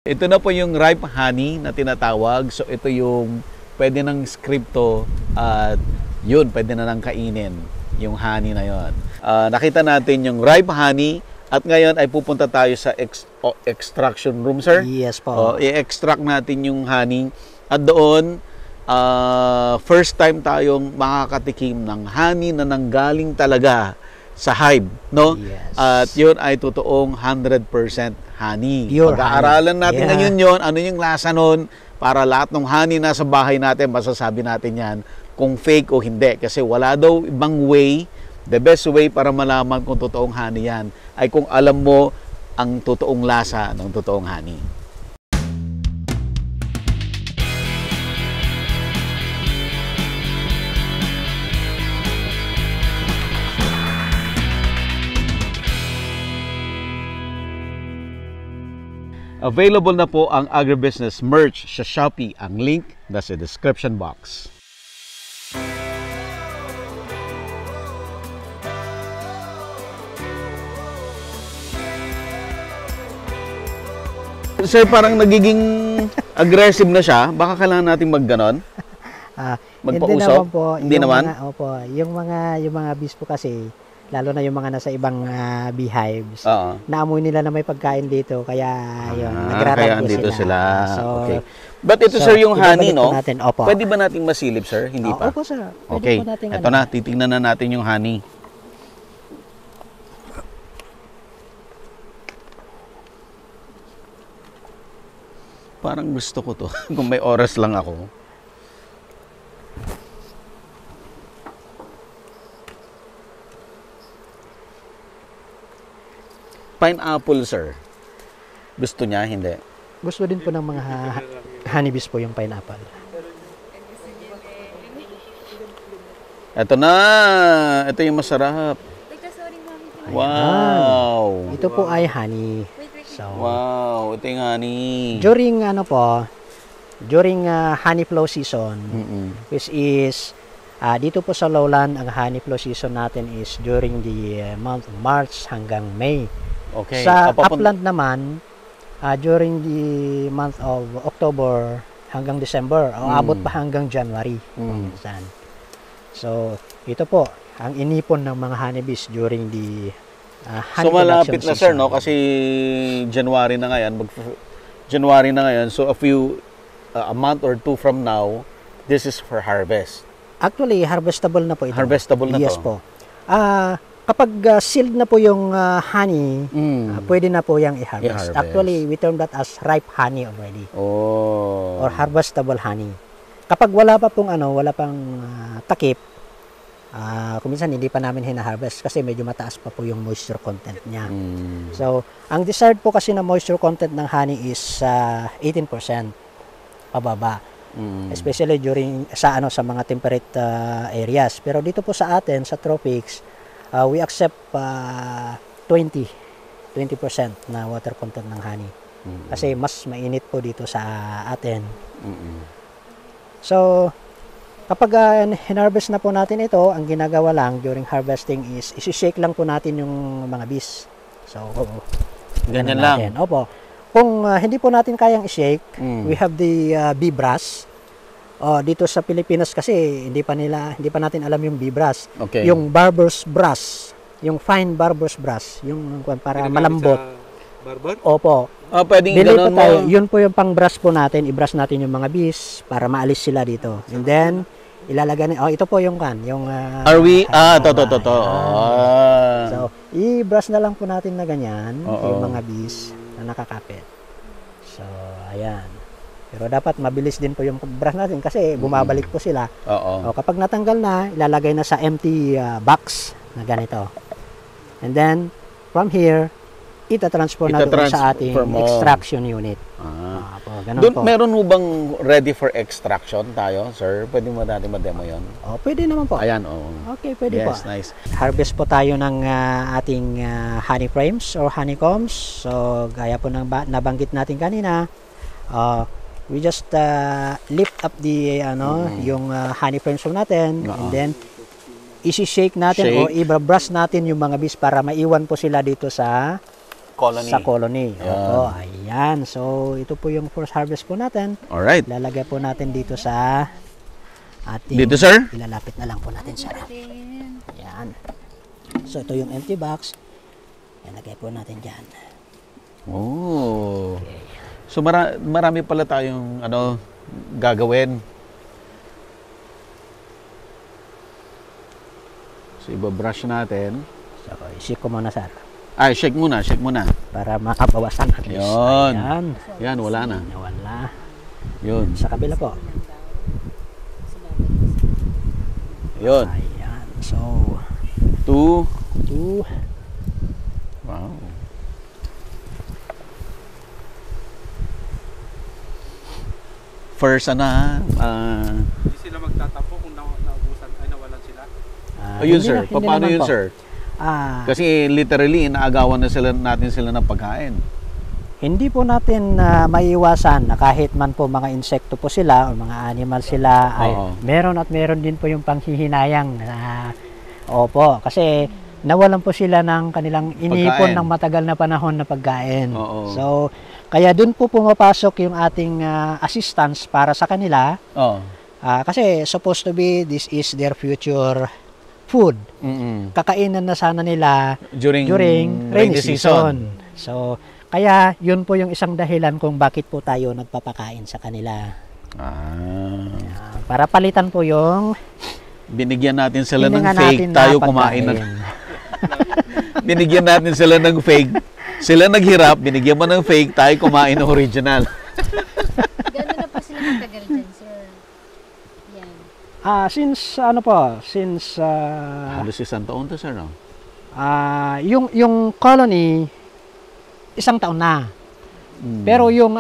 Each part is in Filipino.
Ito na po yung ripe honey na tinatawag. So ito yung pwede ng scripto at yun, pwede na nang kainin yung honey na yun. Nakita natin yung ripe honey at ngayon ay pupunta tayo sa extraction room, sir. Yes po. I-extract natin yung honey at doon first time tayong makakatikim ng honey na nanggaling talaga sa hive, no? Yes. At yun ay totoong 100% honey. Pure Pag-aaralan natin honey. ngayon yun, ano yung lasa nun, para lahat ng honey nasa bahay natin, masasabi natin yan kung fake o hindi. Kasi wala daw ibang way, the best way para malaman kung totoong honey yan, ay kung alam mo ang totoong lasa ng totoong honey. Available na po ang agribusiness merch sa Shopee. Ang link nasa description box. Sir, parang nagiging aggressive na siya. Baka kailangan natin magganon? Hindi naman po. Hindi naman? Yung mga bees po kasi, lalo na yung mga nasa ibang beehives, Oo. naamoy nila na may pagkain dito, kaya yun, nagrarag po sila. So, okay. But ito, sir, yung honey, no? Natin. Opo. Pwede ba nating masilip, sir? Hindi pa? Opo, sir. Pwede Okay. po natin, Ito na, titingnan na natin yung honey. Parang gusto ko to. Kung may oras lang ako. Pineapple, sir. Gusto niya, hindi. Gusto din po ng mga honeybees po yung pineapple. Ito na. Ito yung masarap. Wow. Ito po ay honey. So, Wow. Ito yung honey. during honey flow season, which is dito po sa lowland, ang honey flow season natin is during the month of March hanggang May. Okay. Sa upland naman, during the month of October hanggang December, o abot pa hanggang January. Minsan. So, ito po ang inipon ng mga honeybees during the honey So malapit production na, sir, season. no? Kasi January na ngayon, January na ngayon. So a month or two from now, this is for harvest. Actually, harvestable na po ito. Harvestable na yes to. po. Kapag sealed na po yung honey, pwede na po yung i-harvest. I-harvest. Actually, we term that as ripe honey already. Oh. Or harvestable honey. Kapag wala pa pong wala pang takip, kung minsan hindi pa namin hina-harvest kasi medyo mataas pa po yung moisture content niya. So, ang desired po kasi na moisture content ng honey is 18% pababa. Especially during sa mga temperate areas. Pero dito po sa atin sa tropics, we accept 20% na water content ng honey. Kasi mas mainit po dito sa atin. So, kapag hinarvest na po natin ito, ang ginagawa lang during harvesting is isi-shake lang po natin yung mga bees. So, Ganyan lang. Opo. Kung hindi po natin kayang i-shake, we have the bee brush. Dito sa Pilipinas kasi hindi pa natin alam yung bee brush. Okay. Yung barber's brush, yung fine barber's brush, yung para malambot. Barber? Opo. Pwedeng Bili ganun po tayo. mo. Yun po yung pang brush po natin. I-brush natin yung mga bees para maalis sila dito. And then ilalagay ito po yung Are we? To. So, i-brush na lang po natin na ganyan yung mga bees na nakakapit. So, ayan. Pero dapat mabilis din po yung brush natin kasi bumabalik po sila. Oo. Kapag natanggal na, ilalagay na sa empty box na ganito. And then, from here, itatransfer na doon sa ating extraction unit. Ganun Doon, po. meron mo bang ready for extraction tayo, sir? Pwede mo natin ma-demo yun? Pwede naman po. Ayan, Okay, pwede po. Yes, nice. Harvest po tayo ng ating honey frames or honeycombs. So, gaya po ng nabanggit natin kanina, we just lift up the yung honey frames po natin, and then isi-shake natin o i-brush natin yung mga bees para maiwan po sila dito sa colony. Sa colony. Ayan. Opo, ayan. So, ito po yung first harvest po natin. Alright. Lalagay po natin dito sa ating... Dito, sir? Ilalapit na lang po natin, sir. Ayan. So, ito yung empty box. Ilagay po natin dyan. Oh. So marami pala tayong gagawin. So ibabrush natin. So, isik ko muna, sir. Ay, shake muna. Para makabawasan at least. Yun. Ayan. Yan, wala na. Wala. Yun. Sa kabila po. Yun. Ayan. So, 2. 2. Wow. First, Hindi sila magtatapo kung naubusan ay nawalan sila. yun, sir. Hindi Paano naman yun, po. sir? Kasi literally, inaagawan natin sila ng pagkain. Hindi po natin maiiwasan na kahit man po mga insekto po sila o mga animal sila ay Oo. meron at meron din po yung panghihinayang opo, kasi nawalan po sila ng kanilang inipon Pagkain. ng matagal na panahon na pagkain. Oo. So, kaya dun po pumapasok yung ating assistance para sa kanila. Oh. Kasi supposed to be this is their future food. Kakainan na sana nila During rainy season. So, kaya yun po yung isang dahilan kung bakit po tayo nagpapakain sa kanila. Para palitan po yung Binigyan natin sila ng hininga fake, natin tayo na kumain pagkain. Binigyan natin sila ng fake. Sila naghirap, binigyan mo ng fake, tayo kumain ng original. Gano'n na pa sila matagal dyan, sir? Yan. Since Halos isang taon to, sir, no? yung colony isang taon na. Pero yung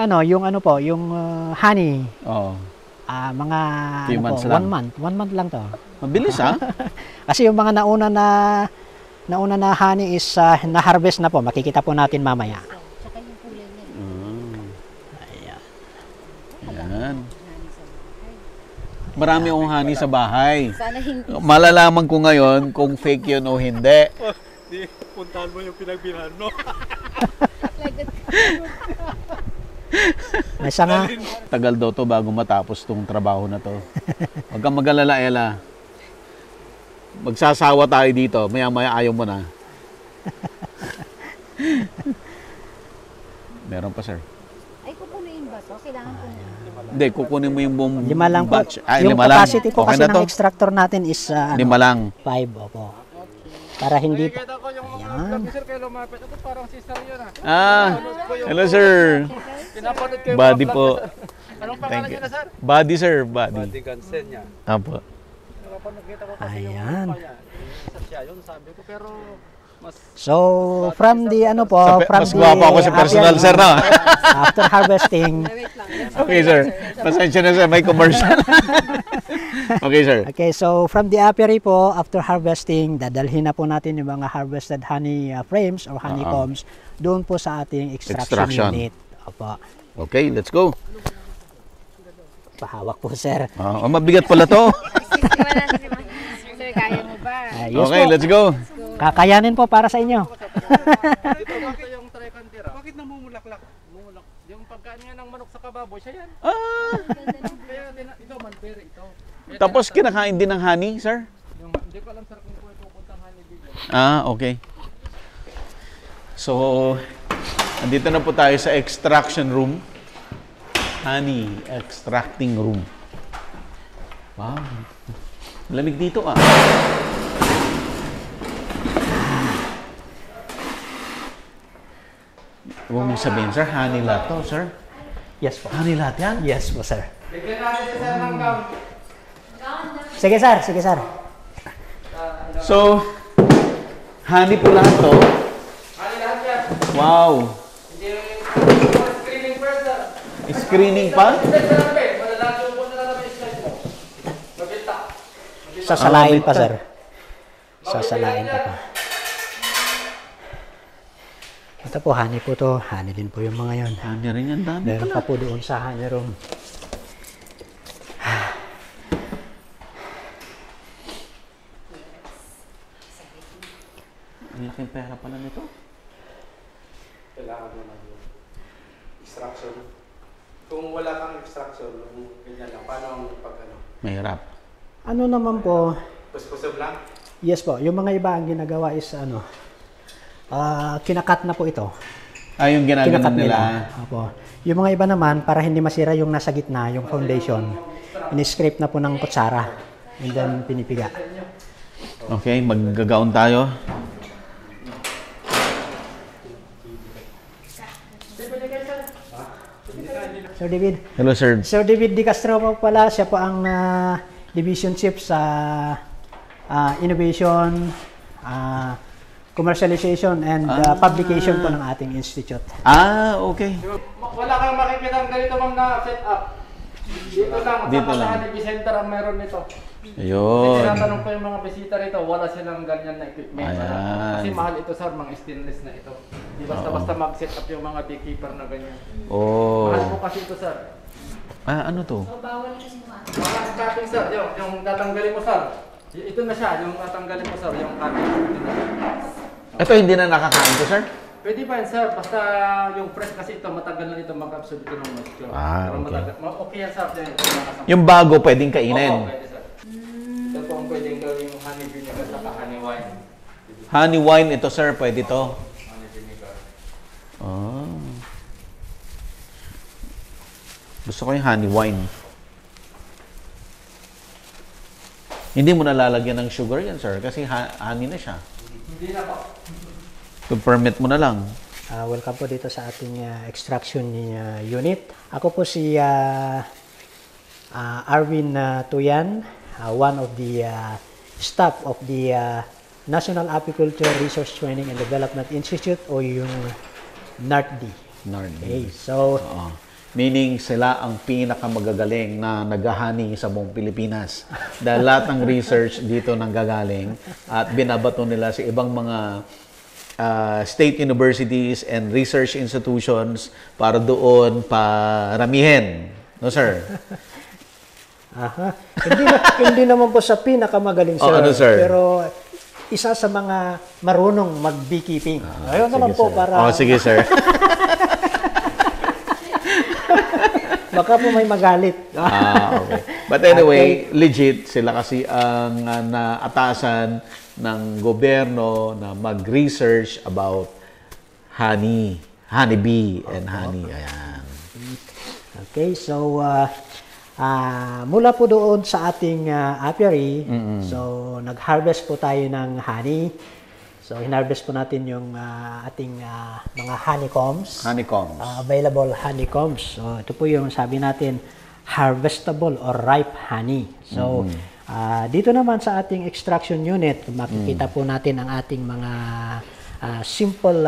honey, Oo. mga Few months lang. 1 month lang to. Mabilis, ha? Kasi yung mga nauna na honey is na-harvest na po. Makikita po natin mamaya. Tsaka yung kulay niya. Ayan. Yan. Marami akong honey sa bahay. Sana hindi. Malalaman ko ngayon kung fake yun o hindi. Di, puntahan mo yung pinagbilhan mo. May sanga. Tagal daw to bago matapos tong trabaho na to. Huwag kang mag-alala, Ella. Magsasawa tayo dito. Maya-maya ayaw mo na. Meron pa, sir. Ay, kukunin ba to? Kailangan ko na. Hindi, kukunin mo yung buong 5 lang po. batch. Ay, Yung 5 lang. capacity po Okay kasi na to? ng extractor natin is 5 lang. 5. Opo. Para hindi po. Kita ko yung mga vlog ni sir kayo lumapit. Ito parang sister yun Hello, sir. Pinapanood ko yung Buddy mga po. vlog ni sir. Anong pangalan Thank niya you. na sir? Buddy, sir. Buddy. Buddy Gansenya. Apo. Nakapanood kita ko kasi yung Ayan. ano pa niya. Isa siya yun sabi ko pero mas So, from the Mas gwapo ako sa personal, sir, no? After harvesting. Okay, sir. Pasensya na, sir. May commercial. Okay, sir. Okay, so from the apiary po, after harvesting, dadalhin na po natin yung mga harvested honey frames or honeycombs doon po sa ating extraction unit. Opo. Okay, let's go. Pahawak po, sir. Mabigat pala to. Sir, kaya mo ba? Yes Okay, po. let's go. Kakayanin po para sa inyo. dito bakit yung tricantira? Bakit namumulaklak? Mumulak. Yung pagkain nga ng manok sa kababoy, siya yan. Kaya ito manpere ito. Tapos kinakain din ng honey, sir? Hindi ko alam sir kung pupuntang honey dito. Okay. So, andito na po tayo sa extraction room. Honey extracting room. Wow. Lamig dito, Huwag mong sabihin, sir, honey lahat to, sir. Yes po. Honey lahat yan? Yes po, sir. Bigyan natin si sir ng gown. Sige, sir. Sige, sir. So, honey po lahat to. Honey lahat yan. Wow. Hindi yung screening first sir. Screening pa? Malalaki po na lang yung slide mo. Mabita. Sasalain pa, sir. Sasalain pa po. Ito po, honey po to. Honey din po yung mga yon. Honey rin yan, dami Meron pala. pa po doon sa honey room. Ang laking pera pala nito. kailangan mo ng extraction. Kung wala kang extraction, ganyan lang, paano ang Mahirap. Ano naman po, Puspusob lang? yes po, yung mga iba ang ginagawa is kinakat na po ito. Yung ginagawa Kinakat nila. Opo. Yung mga iba naman, para hindi masira yung nasa gitna, yung foundation, in-scrape na po ng kutsara. And then pinipiga. Okay, maggagaon tayo. Sir David. Hello, sir. Sir David Di Castro po pala, siya po ang division chief sa innovation, commercialization, and publication po ng ating institute. Okay. Wala kang makikita ng ganito ma'am na set up. Dito lang, Dito lang. sa Hanibee Center ang meron nito. Ayun. Tinatanong ko yung mga bisita rito, wala silang ganyan na equipment. Ayan. Kasi mahal ito sir, mga stainless na ito. Di basta-basta mag-set up yung mga beekeeper na ganyan. Oh. Mahal po kasi ito sir. Ano to? Bawal kasi mo. Mga cutting sir, yung tatanggalin mo sir. Ito na siya, yung tatanggalin mo sir, yung cutting. Ito na siya. Ito hindi na nakakain to, sir? Pwede pa yan sir, basta yung fresh kasi ito, matagal na ito mag-absorb ito ng moisture. Pero Okay. matagal, okay yan sir. Yung bago pwedeng kainin. Oo, pwede sir. Ito po ang pwedeng gawin yung honey vinegar at honey wine. Honey wine ito, sir. Pwede to. Honey vinegar. Gusto ko yung honey wine. Hindi mo nalalagyan ng sugar yan, sir. Kasi honey na siya. Hindi na po. To-permit mo na lang. Welcome po dito sa ating extraction unit. Ako po si Arvin Tuyan, one of the staff of the National Apiculture Research Training and Development Institute o yung NARTD. Okay, so Meaning sila ang pinakamagagaling na naghahani sa buong Pilipinas. Dahil lahat ng research dito nanggagaling at binabato nila sa ibang mga state universities and research institutions para doon paramihin. No, sir? hindi naman po sa pinakamagaling, sir. Ano, sir? Pero isa sa mga marunong mag-beekeeping. Ayun naman po sir. para Sige, sir. baka po may magalit. Okay. But anyway, legit sila kasi ang naatasan ng gobyerno na mag-research about honeybee and honey. Ayan. Okay, so mula po doon sa ating apiary, so nag-harvest po tayo ng honey. So hinarvest po natin yung ating mga honeycombs. Honeycombs. Available honeycombs. So ito po yung sabi natin harvestable or ripe honey. So dito naman sa ating extraction unit, makikita po natin ang ating mga simple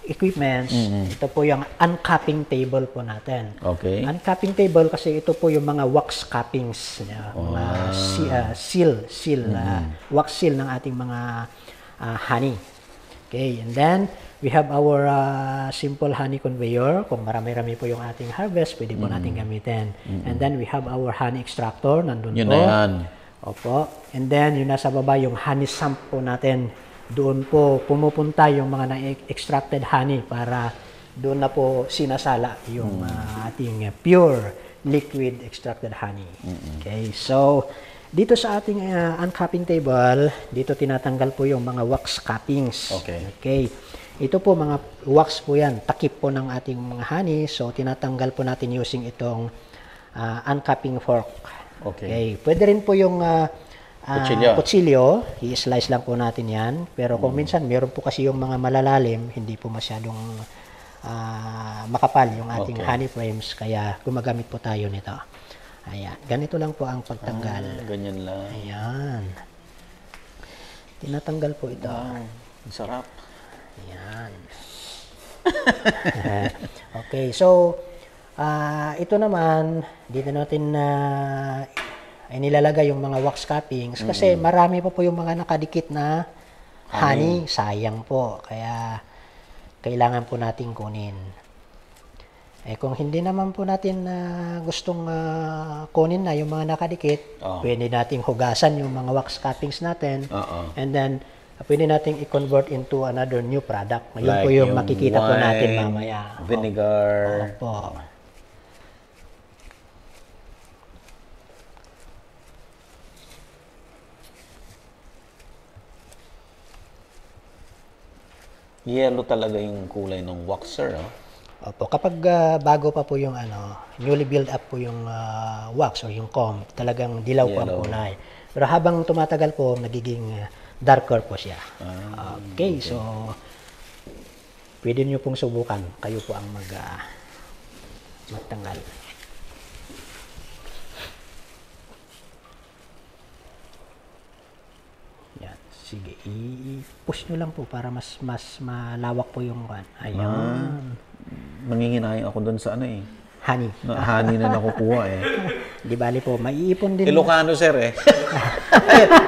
equipments. Ito po yung uncapping table po natin. Okay. Uncapping table kasi ito po yung mga wax cappings, mga wax seal ng ating mga honey. Okay, and then we have our simple honey conveyor. Kung marami-rami po yung ating harvest, pwede po natin gamitin. And then we have our honey extractor, nandun Yun po. na yan. Opo. And then yung nasa baba yung honey sump po natin. Doon po pumupunta yung mga na-extracted honey para doon na po sinasala yung ating pure liquid extracted honey. Okay, so dito sa ating uncapping table, dito tinatanggal po yung mga wax cappings. Okay. Ito po mga wax po yan, takip po ng ating mga honey. So tinatanggal po natin using itong uncapping fork. Okay. Pwede rin po yung kutsilyo, i-slice lang po natin yan. Pero kung minsan, meron po kasi yung mga malalalim, hindi po masyadong makapal yung ating honey frames, kaya gumagamit po tayo nito. Ayan, ganito lang po ang pagtanggal. Ganyan lang. Ayan. Tinatanggal po ito. Wow, ang sarap. Ayan. Okay, so ito naman, dito natin nilalagay yung mga wax cappings kasi marami pa po yung mga nakadikit na honey. Sayang po. Kaya kailangan po natin kunin. Kung hindi naman po natin gustong kunin na yung mga nakadikit, pwede nating hugasan yung mga wax cappings natin. And then, pwede nating i-convert into another new product. Yun po Like yung makikita po natin wine, mamaya. Vinegar. Opo. Yellow talaga yung kulay ng wax, sir. Oh. Opo, kapag bago pa po yung newly build up po yung wax or yung comb, talagang dilaw po ang Yellow. kulay. Pero habang tumatagal po, nagiging darker po siya. Okay, so pwede niyo pong subukan. Kayo po ang magtanggal. Yan, sige, i-push nyo lang po para mas malawak po yung ayan. Nanginginayang ako doon sa Honey. Honey na nakukuha eh. Di bali po, maiipon din. Ilocano, sir eh.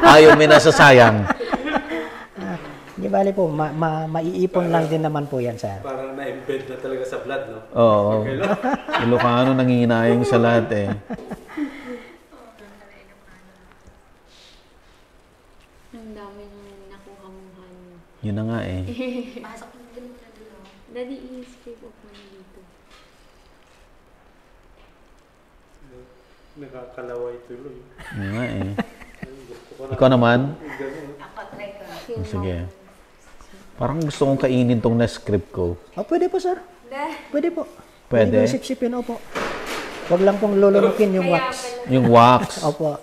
Ayaw may nasasayang. Di bali po, maiipon lang din naman po yan, sir. Parang na-embed na talaga sa blood, no? Oo. Ilocano nanginginayang sa lahat eh. Ang dami nang nakuha mong honey. Yun na nga eh. Pasok mo din na dito. Daddy, i-scrape off mo na dito. Nakakalaway tuloy. Yun nga eh. Ikaw naman? Ako, try ko. Sige. Parang gusto kong kainin tong na-script ko. Pwede po, sir. Pwede po. Pwede? Pwede sipsipin, opo. Huwag lang pong lulunukin yung wax. Yung wax. Opo.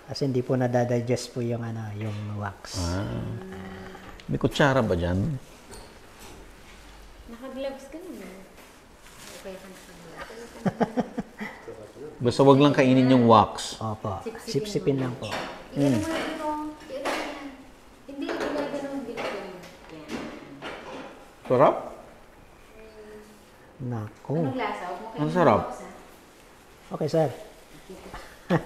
Kasi hindi po nadadigest po yung yung wax. May kutsara ba dyan? Naka-gloves ka naman. Okay ka naka-gloves. Basta wag lang kainin yung wax. Opo. Sipsipin lang po. Iyan mo na dito. Iyan mo yan. Hindi, ginaganon dito. Yan. Sarap? Nako. Anong lasa? Huwag mo kayo Ang sarap. Okay, sir.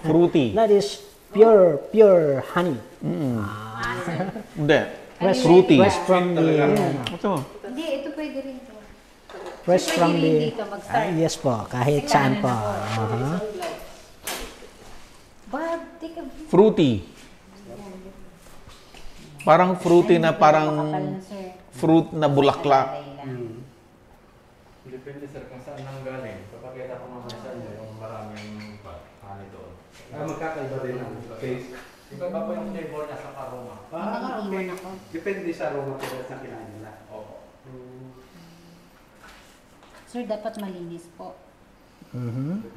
Fruity. That is pure honey. Hindi. Fruity. Fresh from the Ito. Hindi, ito pwede rin to. fresh from Pwede rin the dito mag-start. yes po, kahit saan po. Bob, take a Fruity. Parang fruity na parang sir. fruit na bulaklak. Depende sir kung saan nang galing. Papakita ko mamaya sa inyo yung maraming honey doon. Magkakaiba din ang taste. Iba pa po yung flavor niya sa aroma. Nangiiwan ako. Depende sa aroma ko sa kinain nila. Oo. Sir, dapat malinis po.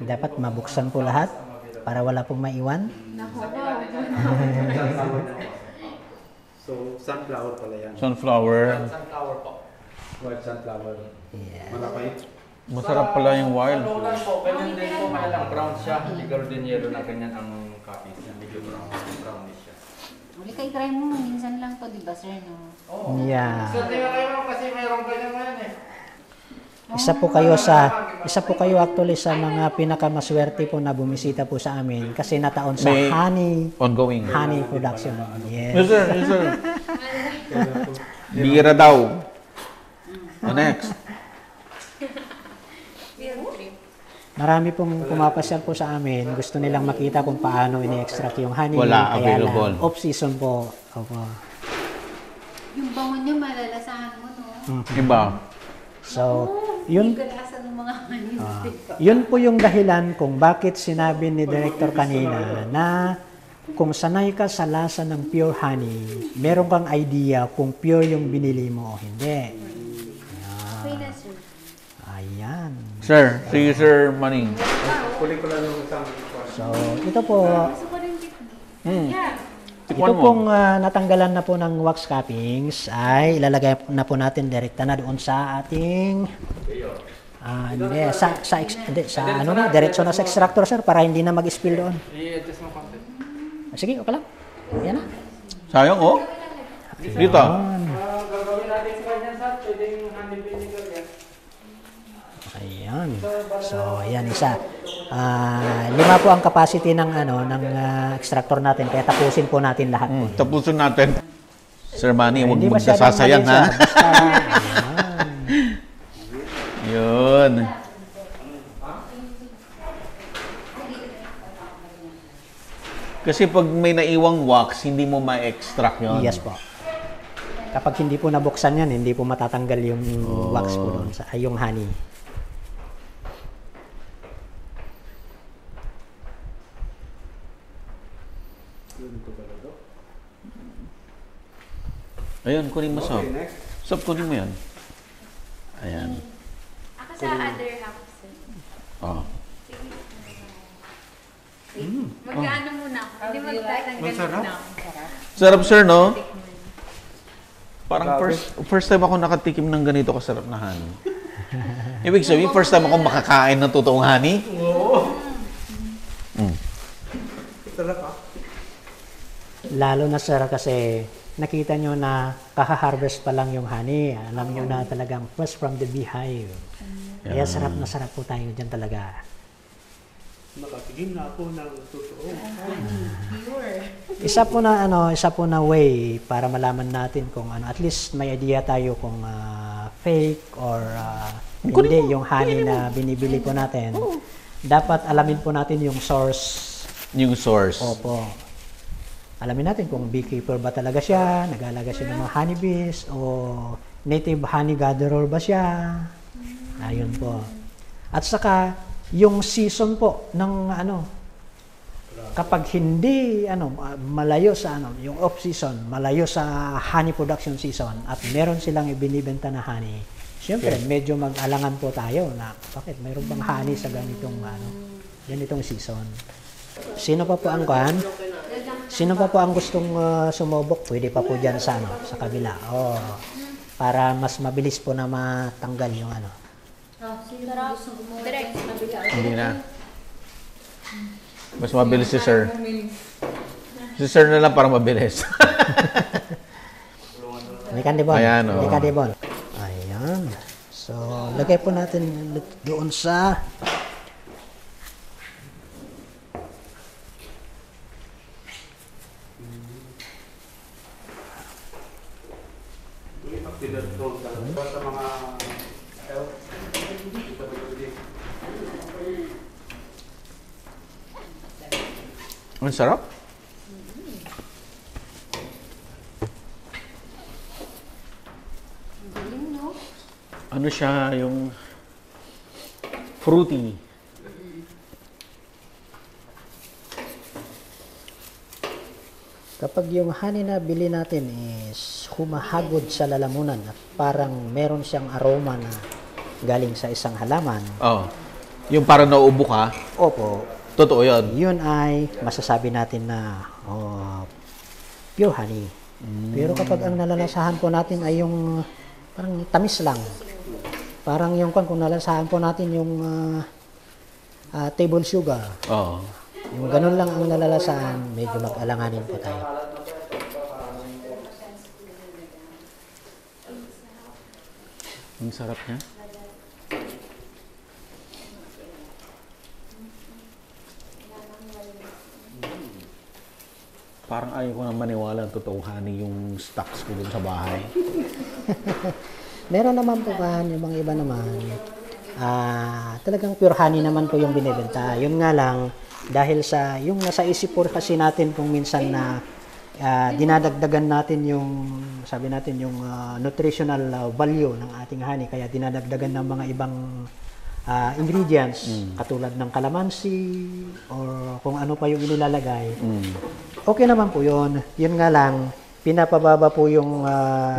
Dapat mabuksan po lahat para wala pong maiwan. So, sunflower pala yan. Sunflower. Sunflower po. White sunflower. Yeah. Malapait. Masarap pala yung wild Ano lang fruit. po, ganyan din po, kaya lang brown siya. Hindi golden yellow na ganyan ang copies niya. Medyo brownish siya. Uli kayo try mo, minsan lang to, di ba sir, no? Oo. Yeah. So, tingnan kayo kasi mayroong ganyan ngayon eh. Isa po kayo actually sa mga pinakamaswerte po na bumisita po sa amin kasi nataon sa May honey ongoing. production. Yes, Yes. sir. Yes, sir. Bira daw. Next. Marami pong pumapasyal po sa amin. Gusto nilang makita kung paano ini-extract yung honey. Wala, Kaya available. lang, off-season po. Opo. Yung bangon niya, malalasahan mo, no? Iba. So, yun, Hindi ka lasa ng mga honey. yun po yung dahilan kung bakit sinabi ni Director kanina na kung sanay ka sa lasa ng pure honey, meron kang idea kung pure yung binili mo o hindi. Okay na, sir. Ayan. Sir, sige sir, Manning. Kulit ko lang yung isang So, ito po, Gusto ko rin dito. Yeah. Tikman ito mo. pong natanggalan na po ng wax cappings ay ilalagay na po natin direkta na doon sa ating hindi, sa ano na, diretso na sa extractor sir para hindi na mag-spill doon. i-adjust mo konti. Sige, okay lang. Yan na. Sayang oh. Dito. Gagawin natin sa kanya sa pwede yung honey vinegar yan. Ayan. So, ayan isa. 5 po ang capacity ng extractor natin kaya tapusin po natin lahat. Tapusin natin. Sir Manny, huwag Hindi mo masyadong sasayang mali, ha. sir. Basta, ayan. Yun. Kasi pag may naiwang wax, hindi mo ma-extract yun. Yes po. Kapag hindi po nabuksan yan, hindi po matatanggal yung wax po doon, ay yung honey. Ayun, kunin mo, Sob. Sob, kunin mo yan. Ayan. Ako sa other half, sir. Oh. Mag-ano muna ako. Hindi magtatanggal na ako. Sarap, sir, no? Parang first time ako nakatikim ng ganito kasarap na honey. Ibig sabihin, first time ako makakain ng totoong honey? Oo. Lalo na sir kasi nakita nyo na kaka-harvest pa lang yung honey. Alam nyo na talagang fresh from the beehive. Kaya sarap na sarap po tayo dyan talaga. Nakatigim na ako ng totoo. Isa po na way para malaman natin kung ano, at least may idea tayo kung fake or hindi yung honey na binibili po natin. Dapat alamin po natin yung source. Yung source. Opo. Alamin natin kung beekeeper ba talaga siya, nag-aalaga siya ng mga honeybees, o native honey gatherer ba siya. Ayun po. At saka, yung season po ng kapag hindi malayo sa yung off season, malayo sa honey production season at meron silang ibinibenta na honey, syempre medyo mag-alangan po tayo na bakit mayroon bang honey sa ganitong season. Sino pa po ang gustong sumubok? Pwede pa po diyan sa kabila. Para mas mabilis po na matanggal yung Direct. Hindi na. Mas mabilis si sir. Si sir na lang para mabilis. May kandibon. Ayan, May kandibon. Ayan. So, lagay po natin doon sa Sa mga health, Ang sarap. Ano siya, yung fruity. kapag yung honey na bili natin is humahagod sa lalamunan at parang meron siyang aroma na galing sa isang halaman. Oh. Yung parang nauubo ka. Opo. Totoo yun. Yun ay masasabi natin na pure honey. Pero kapag ang nalalasahan po natin ay yung parang tamis lang. Parang yung kung nalalasahan po natin yung table sugar. Oo. Yung ganun lang ang nalalasahan, medyo mag-alanganin po tayo. Ang sarap niya. Parang ayaw ko nang maniwala totoong honey yung stocks ko dun sa bahay. Meron naman po yung mga iba naman. Talagang pure honey naman po yung binibenta. Yun nga lang, dahil sa yung nasa isip po kasi natin kung minsan na dinadagdagan natin yung, sabi natin, yung nutritional value ng ating honey. Kaya dinadagdagan ng mga ibang ingredients, katulad ng calamansi, or kung ano pa yung inilalagay. Okay naman po yun. Yun nga lang, pinapababa po yung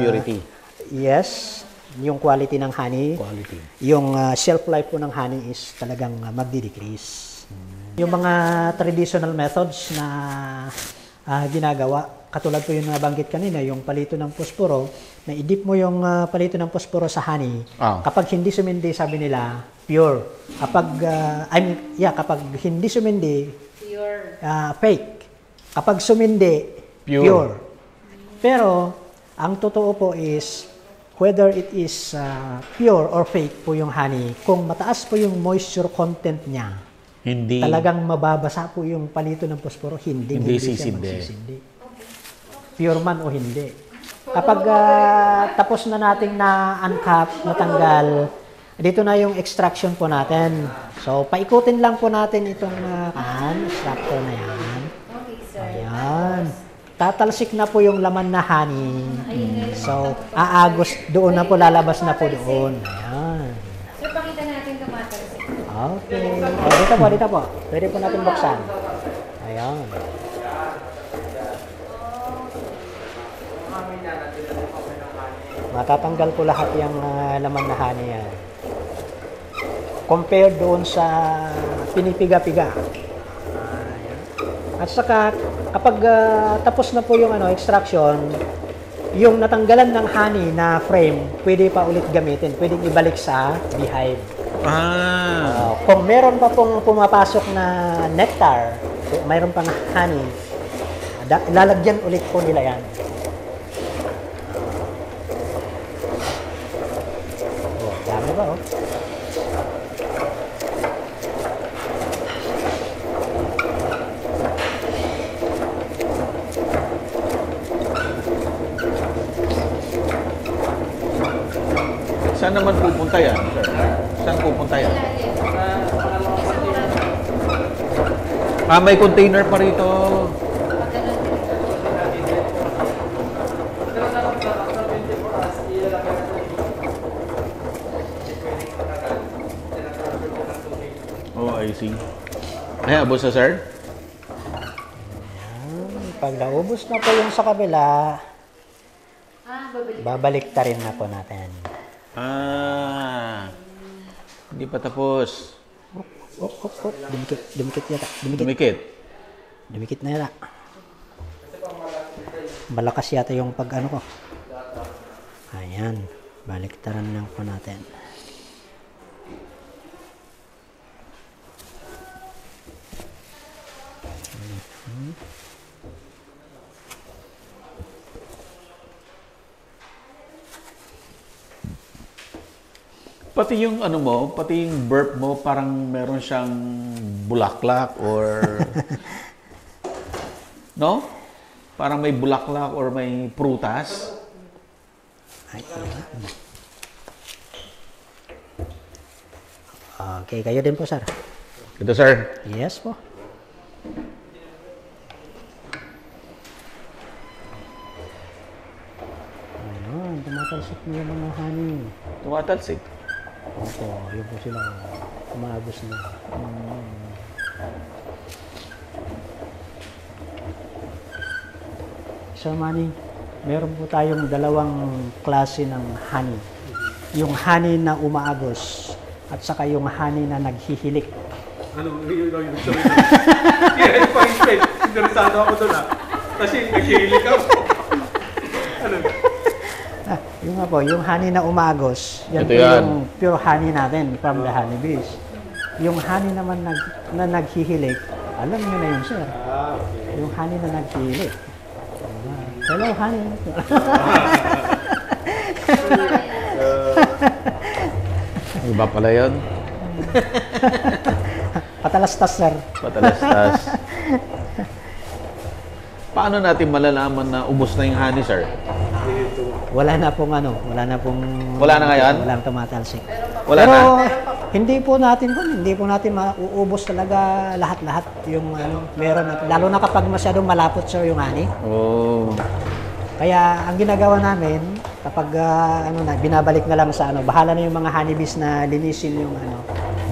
Purity. Yes, yung quality ng honey. Quality. Yung shelf life po ng honey is talagang magdi-decrease. Yung mga traditional methods na ginagawa, katulad po yung nabanggit kanina, yung palito ng posporo, na i-dip mo yung palito ng posporo sa honey. Kapag hindi sumindi, sabi nila, pure. Kapag hindi sumindi, Pure. fake. Kapag sumindi, pure. Pero, ang totoo po is, whether it is pure or fake po yung honey, kung mataas po yung moisture content niya, Hindi. talagang mababasa po yung palito ng posporo, hindi siya sisindi. magsisindi. Pure man o hindi. Kapag tapos na nating na-uncap, natanggal, dito na yung extraction po natin. So, paikutin lang po natin itong extractor na yan. Okay, sir. tatalsik na po yung laman na honey. So, aagos doon na po, lalabas na po doon. Ayan. Sir, pakita natin tumatalsik. Okay. O, dito po, dito po. Pwede po natin buksan. Ayan. Matatanggal po lahat yung laman na honey yan. Compared doon sa pinipiga-piga. Ayan. At saka, kapag tapos na po yung extraction, yung natanggalan ng honey na frame, pwede pa ulit gamitin. Pwedeng ibalik sa beehive. Kung meron pa pong pumapasok na nectar, mayroon pang honey, lalagyan ulit po nila yan. Dami ba, oh? Saan naman pupunta yan, sir? Saan pupunta yan? May container pa rito. Oh, I see. Ay, abos na, sir? Pag naubos na po yung sa kabila, babalik ta rin na po natin. Hindi pa tapos. Dumikit yata. Dumikit. Dumikit na yata. Malakas yata yung pag ko. Ayan. Baliktaran lang po natin. Pati yung pati yung burp mo, parang meron siyang bulaklak or... no? Parang may bulaklak or may prutas. Ay, okay, kayo din po, sir. Ito, sir. Yes po. Ayun, tumatalsik na yung mga honey. Tumatalsik. Opo, yun po sila. Umagos na. Sir Manny, meron po tayong dalawang klase ng honey. Yung honey na umaagos at saka yung honey na naghihilik. Ano, yun yung sabi ko. Kaya yung pa-explain, interesado ako doon Kasi naghihilig ako. Ano? Yung nga po, yung honey na umagos, yan Ito po yan. yung pure honey natin from the honeybees. Yung honey naman na naghihilik, alam niyo na yun, sir. Okay. Yung honey na naghihilik. Hello, honey. Iba pala yun. Patalastas, sir. Patalastas. Paano natin malalaman na ubos na yung honey, sir? Wala na pong Wala na ngayon? Wala na tumatalsik. Wala Pero, na? hindi po natin mauubos talaga lahat-lahat yung meron. Lalo na kapag masyadong malapot, sir, yung honey. Oh. Kaya, ang ginagawa namin, kapag binabalik na lang sa bahala na yung mga honeybees na linisin yung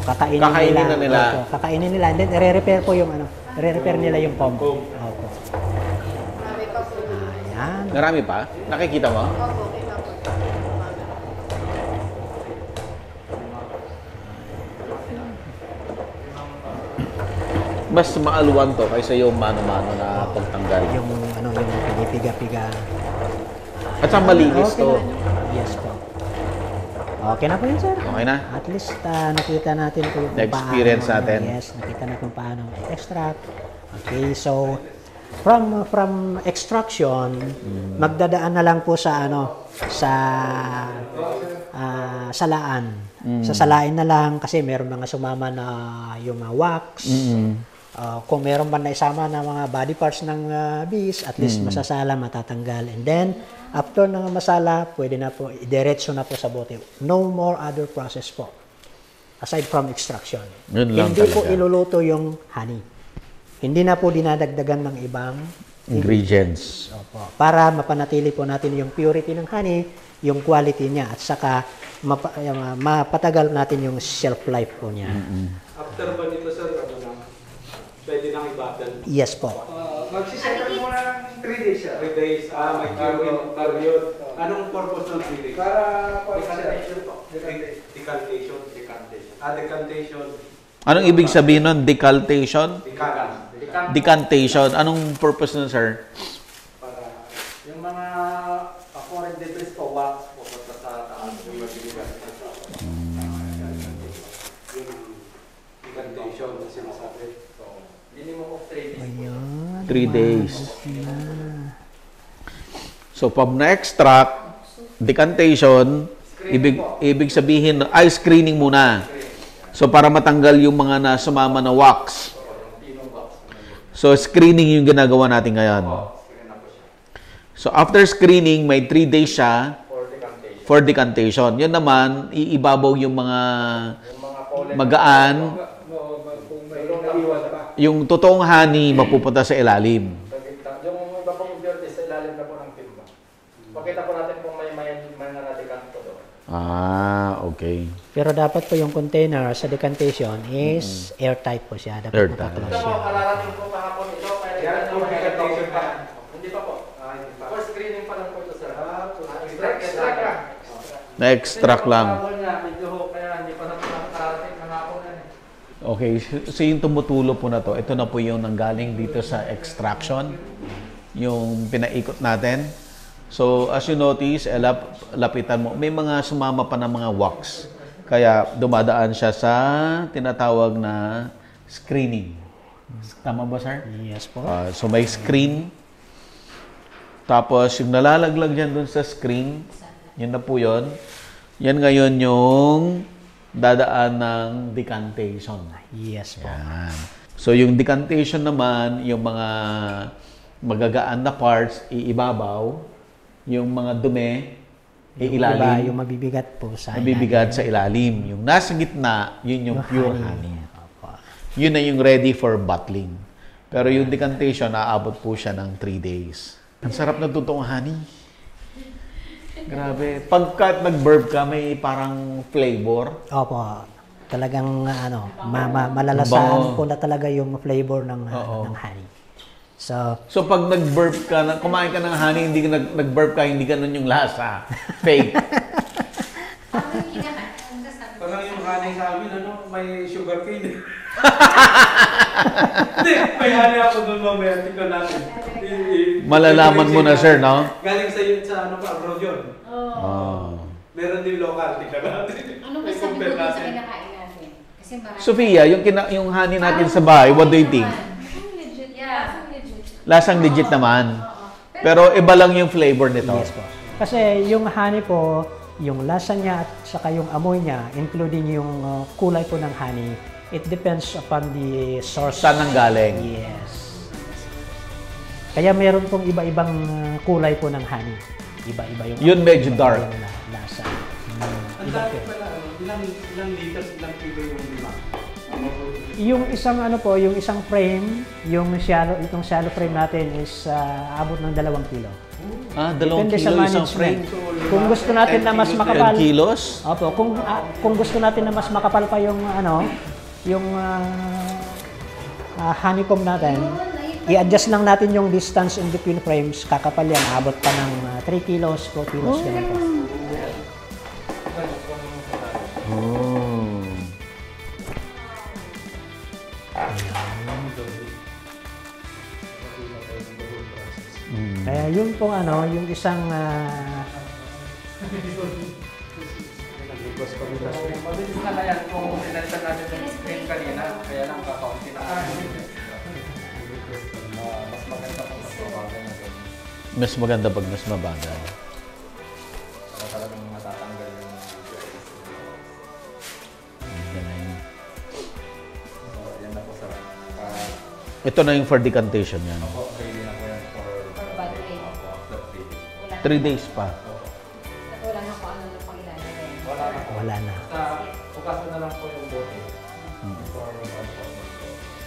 kakainin na nila. Opo, kakainin nila. And then, i-repair po yung i-repair nila yung comb. Opo. Ayan. Marami pa? Nakikita mo? Mas maaluwan to kaysa yung mano-mano na pagtanggal. Yung pinipiga-piga. At saka malinis to. Yes po. Okay na po yun, sir. Okay na? At least nakita natin kung Na-experience paano, natin. Yes, nakita na kung paano extract. Okay, so from extraction, magdadaan na lang po sa salaan. Sa salain na lang kasi meron mga sumama na yung wax. Kung meron man na isama na mga body parts ng bees, at least masasala, matatanggal. And then, after ng masala, pwede na po, diretso na po sa bote. No more other process po. Aside from extraction. Yun lang Hindi po talaga. iluluto yung honey. Hindi na po dinadagdagan ng ibang ingredients. Opo. Para mapanatili po natin yung purity ng honey, yung quality niya, at saka mapatagal natin yung shelf life po niya. After ba nito, sir, pwede nang i-bottle? Yes po. Magsisettle mo na ng 3 days siya. 3 days. May curing period. Anong purpose ng 3 days? Para decantation po. Decantation. Decantation. Anong ibig sabihin nun? Decantation? Decantation. Anong purpose nun, sir? Para yung mga foreign debris po, wax, pupunta sa taas, yung magbibigay sa taas. Yun ang decantation na sinasabi. So, minimum of 3 days. Ayan. 3 days. So, pag na-extract, decantation, ibig sabihin, ay screening muna. So, para matanggal yung mga nasumama na wax. So, screening yung ginagawa natin ngayon. So, after screening, may 3 days siya for decantation. Yun naman, iibabaw yung mga magaan. Yung totoong honey, mapupunta sa ilalim. Yung iba pong dirty sa ilalim na po ng timba. Pakita po natin kung may na-decant po doon. Ah, okay. Pero dapat po yung container sa decantation is airtight po siya. Dapat Airtight. nakaklose Ito po, siya. kararating po kahapon ito. Kaya po decantation pa. Hindi pa po. For screening pa lang po ito, sir. Extract lang. Na-extract lang. Medyo kaya hindi pa na po nakarating kahapon yan. Okay, so yung tumutulo po na to, ito na po yung nanggaling dito sa extraction, yung pinaikot natin. So, as you notice, lapitan mo, may mga sumama pa ng mga wax. Kaya dumadaan siya sa tinatawag na screening. Tama ba, sir? Yes po. So, may screen. Tapos, yung nalalaglag dyan dun sa screen, yun na po yun. Yan ngayon yung dadaan ng decantation. Yes po. Yan. So, yung decantation naman, yung mga magagaan na parts, iibabaw. Yung mga dumi, iilalim. Yung mabibigat po sa Mabibigat sa ilalim. Yung nasa gitna, yun yung pure honey. Opo. Yun na yung ready for bottling. Pero yung decantation, aabot po siya ng 3 days. Ang sarap na totoong honey. Grabe. Pagka nag-burp ka, may parang flavor. Opo. Talagang malalasahan po na talaga yung flavor ng honey. So pag nag-burp ka, kumain ka ng honey, hindi ka nag-burp ka, hindi ganun yung lasa. Fake. Parang yung honey sa amin, may sugar cane. Hindi, may honey ako doon mamaya. Tingnan natin. Malalaman mo na, sir, no? Galing sa abroad yun. Oh. Meron din local. Tingnan natin. Ano ba sabi ko sa kinakain natin? Kasi marami. Sophia, yung honey natin sa bahay, what do you think? Legit. Yeah. Lasang legit naman. Pero iba lang yung flavor nito. yes po. Kasi yung honey po, yung lasa niya at saka yung amoy niya, including yung kulay po ng honey, it depends upon the source. Saan ang galing? Yes. Kaya meron pong iba-ibang kulay po ng honey. Iba-iba yung Yun medyo dark. yung lasa. Ang dami pala, ilang liters, ilang kilo yung lima? Yung isang yung isang frame, itong shallow frame natin is abot ng 2 kilo. 2 Depende kilo sa isang frame. management. Kung gusto natin na mas makapal, 10 kilos? opo, kung gusto natin na mas makapal pa yung honeycomb natin, i-adjust lang natin yung distance in between frames, kakapal yan, abot pa ng 3 kilos, 4 kilos, ganun po. Kaya yun pong yung isang Mabilis na yan kung pinalitan natin yung screen kanina. Kaya lang kakaunti na. Mas maganda kung mas mabagal na ganyan. Mas maganda pag mas mabagal. Para talagang matatanggal yung Galing. So, yan na po sa Ito na yung for decantation yan. ready na po yan for bottling. after 3 days. 3 days pa. At wala na kung ano na pang ilalagay. Wala na po. wala na. Sa bukasan na lang po yung bote. For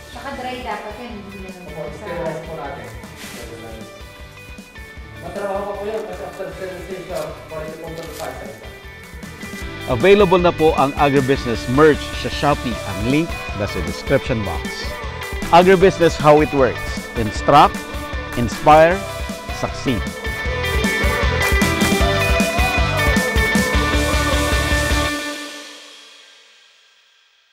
Saka dry dapat yan. Hindi na sterilize po natin. Matrabaho pa po yun kasi after sterilization, quality control cycle. Available na po ang Agribusiness merch sa Shopee. Ang link nasa description box. Agribusiness, how it works. Instruct, inspire, succeed.